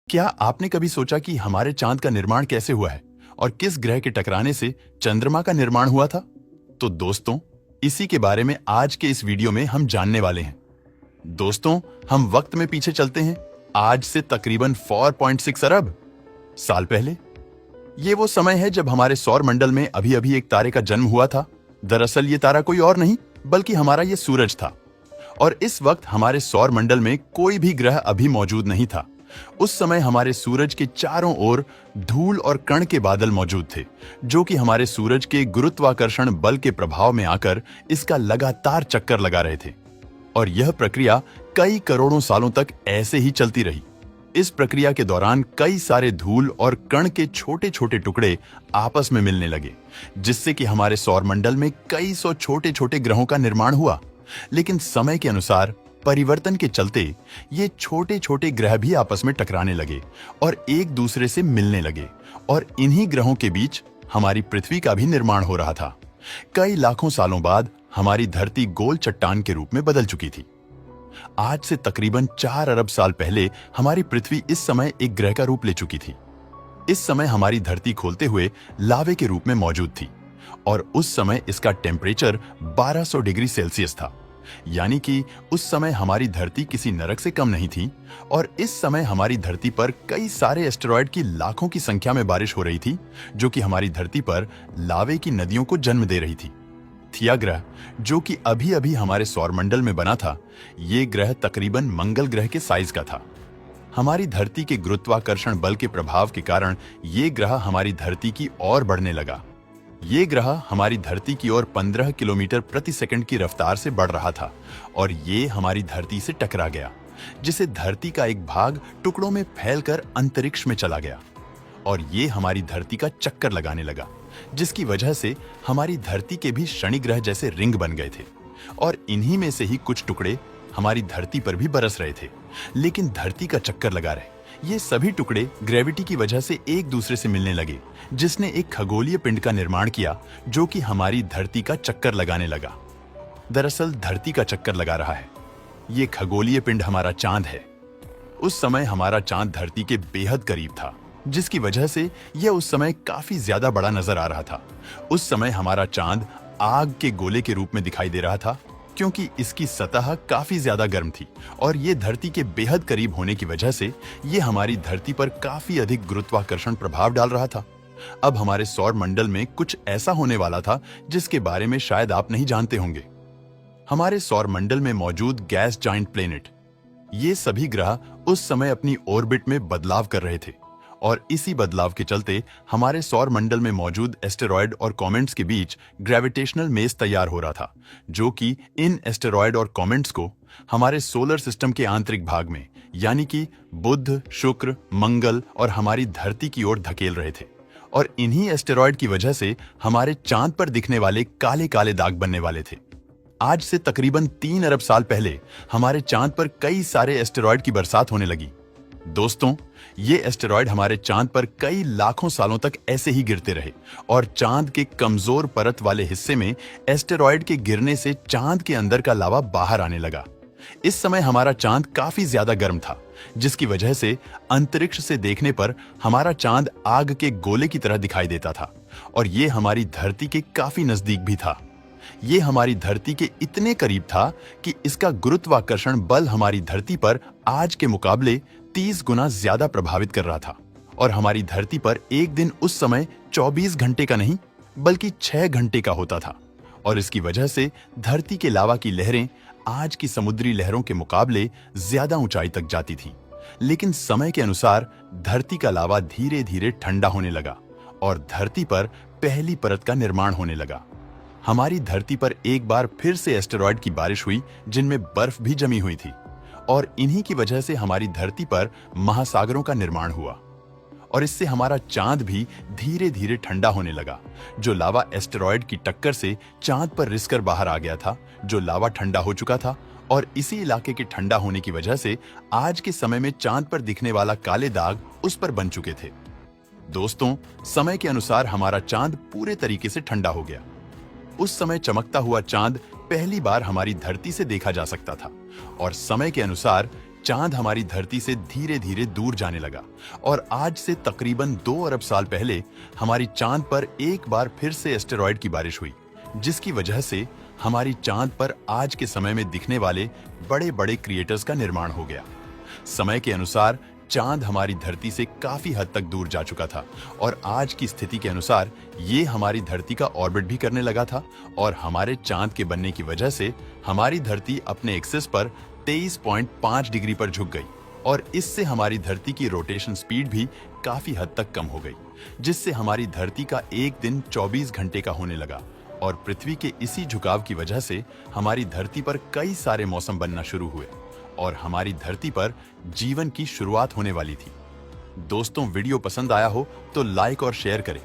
क्या आपने कभी सोचा कि हमारे चांद का निर्माण कैसे हुआ है और किस ग्रह के टकराने से चंद्रमा का निर्माण हुआ था? तो दोस्तों, इसी के बारे में आज के इस वीडियो में हम जानने वाले हैं। दोस्तों, हम वक्त में पीछे चलते हैं, आज से तकरीबन 4.6 अरब साल पहले। ये वो समय है जब हमारे सौर मंडल में अभी अभी एक तारे का जन्म हुआ था। दरअसल ये तारा कोई और नहीं बल्कि हमारा ये सूरज था। और इस वक्त हमारे सौर मंडल में कोई भी ग्रह अभी मौजूद नहीं था। उस समय हमारे सूरज के चारों ओर धूल और कण के बादल मौजूद थे, जो कि हमारे सूरज के गुरुत्वाकर्षण बल के प्रभाव में आकर इसका लगातार चक्कर लगा रहे थे। और यह प्रक्रिया कई करोड़ों सालों तक ऐसे ही चलती रही। इस प्रक्रिया के दौरान कई सारे धूल और कण के छोटे छोटे टुकड़े आपस में मिलने लगे, जिससे कि हमारे सौर मंडल में कई सौ छोटे छोटे ग्रहों का निर्माण हुआ। लेकिन समय के अनुसार परिवर्तन के चलते ये छोटे छोटे ग्रह भी आपस में टकराने लगे और एक दूसरे से मिलने लगे, और इन्हीं ग्रहों के बीच हमारी पृथ्वी का भी निर्माण हो रहा था। कई लाखों सालों बाद हमारी धरती गोल चट्टान के रूप में बदल चुकी थी। आज से तकरीबन 4 अरब साल पहले हमारी पृथ्वी इस समय एक ग्रह का रूप ले चुकी थी। इस समय हमारी धरती खोलते हुए लावे के रूप में मौजूद थी, और उस समय इसका टेम्परेचर 1200 डिग्री सेल्सियस था। यानी कि उस समय हमारी धरती किसी नरक से कम नहीं थी। और इस समय हमारी धरती पर कई सारे एस्टेरॉयड की लाखों की संख्या में बारिश हो रही थी, जो कि हमारी धरती पर लावे की नदियों को जन्म दे रही थी। थिया ग्रह, जो कि अभी अभी हमारे सौरमंडल में बना था, ये ग्रह तकरीबन मंगल ग्रह के साइज का था। हमारी धरती के गुरुत्वाकर्षण बल के प्रभाव के कारण ये ग्रह हमारी धरती की ओर बढ़ने लगा। ये ग्रह हमारी धरती की ओर 15 किलोमीटर प्रति सेकंड की रफ्तार से बढ़ रहा था, और ये हमारी धरती से टकरा गया, जिससे धरती का एक भाग टुकड़ों में फैलकर अंतरिक्ष में चला गया। और ये हमारी धरती का चक्कर लगाने लगा, जिसकी वजह से हमारी धरती के भी शनि ग्रह जैसे रिंग बन गए थे, और इन्हीं में से ही कुछ टुकड़े हमारी धरती पर भी बरस रहे थे, लेकिन धरती का चक्कर लगा रहे। ये सभी टुकड़े ग्रेविटी की वजह से एक दूसरे से मिलने लगे, जिसने एक खगोलीय पिंड का निर्माण किया, जो कि हमारी धरती का चक्कर लगाने लगा। दरअसल धरती का चक्कर लगा रहा है ये खगोलीय पिंड हमारा चांद है। उस समय हमारा चांद धरती के बेहद करीब था, जिसकी वजह से यह उस समय काफी ज्यादा बड़ा नजर आ रहा था। उस समय हमारा चांद आग के गोले के रूप में दिखाई दे रहा था, क्योंकि इसकी सतह काफी ज्यादा गर्म थी, और ये धरती के बेहद करीब होने की वजह से ये हमारी धरती पर काफी अधिक गुरुत्वाकर्षण प्रभाव डाल रहा था। अब हमारे सौर मंडल में कुछ ऐसा होने वाला था जिसके बारे में शायद आप नहीं जानते होंगे। हमारे सौर मंडल में मौजूद गैस जाइंट प्लेनेट, ये सभी ग्रह उस समय अपनी ऑर्बिट में बदलाव कर रहे थे, और इसी बदलाव के चलते हमारे सौर मंडल में मौजूद एस्टेरॉयड और कॉमेट्स के बीच ग्रेविटेशनल मेस तैयार हो रहा था, जो कि इन एस्टेरॉयड और कॉमेट्स को हमारे सोलर सिस्टम के आंतरिक भाग में, यानी कि बुध, शुक्र, मंगल और हमारी धरती की ओर धकेल रहे थे। और इन्हीं एस्टेरॉयड की वजह से हमारे चांद पर दिखने वाले काले काले दाग बनने वाले थे। आज से तकरीबन 3 अरब साल पहले हमारे चांद पर कई सारे एस्टेरॉयड की बरसात होने लगी। दोस्तों, ये एस्टेरॉयड हमारे चांद पर कई लाखों सालों तक ऐसे ही गिरते रहे, और चांद के कमजोर परत वाले हिस्से में एस्टेरॉयड के गिरने से चांद के अंदर का लावा बाहर आने लगा। इस समय हमारा चांद काफी ज्यादा गर्म था, जिसकी वजह से अंतरिक्ष से देखने पर हमारा चांद आग के गोले की तरह दिखाई देता था, और ये हमारी धरती के काफी नजदीक भी था। ये हमारी धरती के इतने करीब था कि इसका गुरुत्वाकर्षण बल हमारी धरती पर आज के मुकाबले 30 गुना ज्यादा प्रभावित कर रहा था। और हमारी धरती पर एक दिन उस समय 24 घंटे का नहीं बल्कि 6 घंटे का होता था, और इसकी वजह से धरती के लावा की लहरें आज की समुद्री लहरों के मुकाबले ज्यादा ऊंचाई तक जाती थीं। लेकिन समय के अनुसार धरती का लावा धीरे धीरे ठंडा होने लगा, और धरती पर पहली परत का निर्माण होने लगा। हमारी धरती पर एक बार फिर से एस्टेरॉयड की बारिश हुई, जिनमें बर्फ भी जमी हुई थी, और इन्हीं की वजह से हमारी धरती पर महासागरों का निर्माण हुआ, और इससे हमारा चांद भी धीरे धीरे ठंडा होने लगा। जो लावा एस्टेरॉयड की टक्कर से चांद पर रिसकर बाहर आ गया था, जो लावा ठंडा हो चुका था, और इसी इलाके के ठंडा होने की वजह से आज के समय में चांद पर दिखने वाला काले दाग उस पर बन चुके थे। दोस्तों, समय के अनुसार हमारा चांद पूरे तरीके से ठंडा हो गया। उस समय चमकता हुआ चांद पहली बार हमारी धरती से देखा जा सकता था, और समय के अनुसार चांद हमारी धरती से धीरे धीरे दूर जाने लगा और आज से तकरीबन 2 अरब साल पहले हमारी चांद पर एक बार फिर से एस्टेरॉयड की बारिश हुई, जिसकी वजह से हमारी चांद पर आज के समय में दिखने वाले बड़े बड़े क्रिएटर्स का निर्माण हो गया। समय के अनुसार चांद हमारी धरती से काफी हद तक दूर जा चुका था और आज की स्थिति के अनुसार ये हमारी धरती का ऑर्बिट भी करने लगा था और हमारे चांद के बनने की वजह से हमारी धरती अपने एक्सिस पर 23.5 डिग्री पर झुक गई और इससे हमारी धरती की रोटेशन स्पीड भी काफी हद तक कम हो गई, जिससे हमारी धरती का एक दिन 24 घंटे का होने लगा और पृथ्वी के इसी झुकाव की वजह से हमारी धरती पर कई सारे मौसम बनना शुरू हुए और हमारी धरती पर जीवन की शुरुआत होने वाली थी। दोस्तों, वीडियो पसंद आया हो तो लाइक और शेयर करें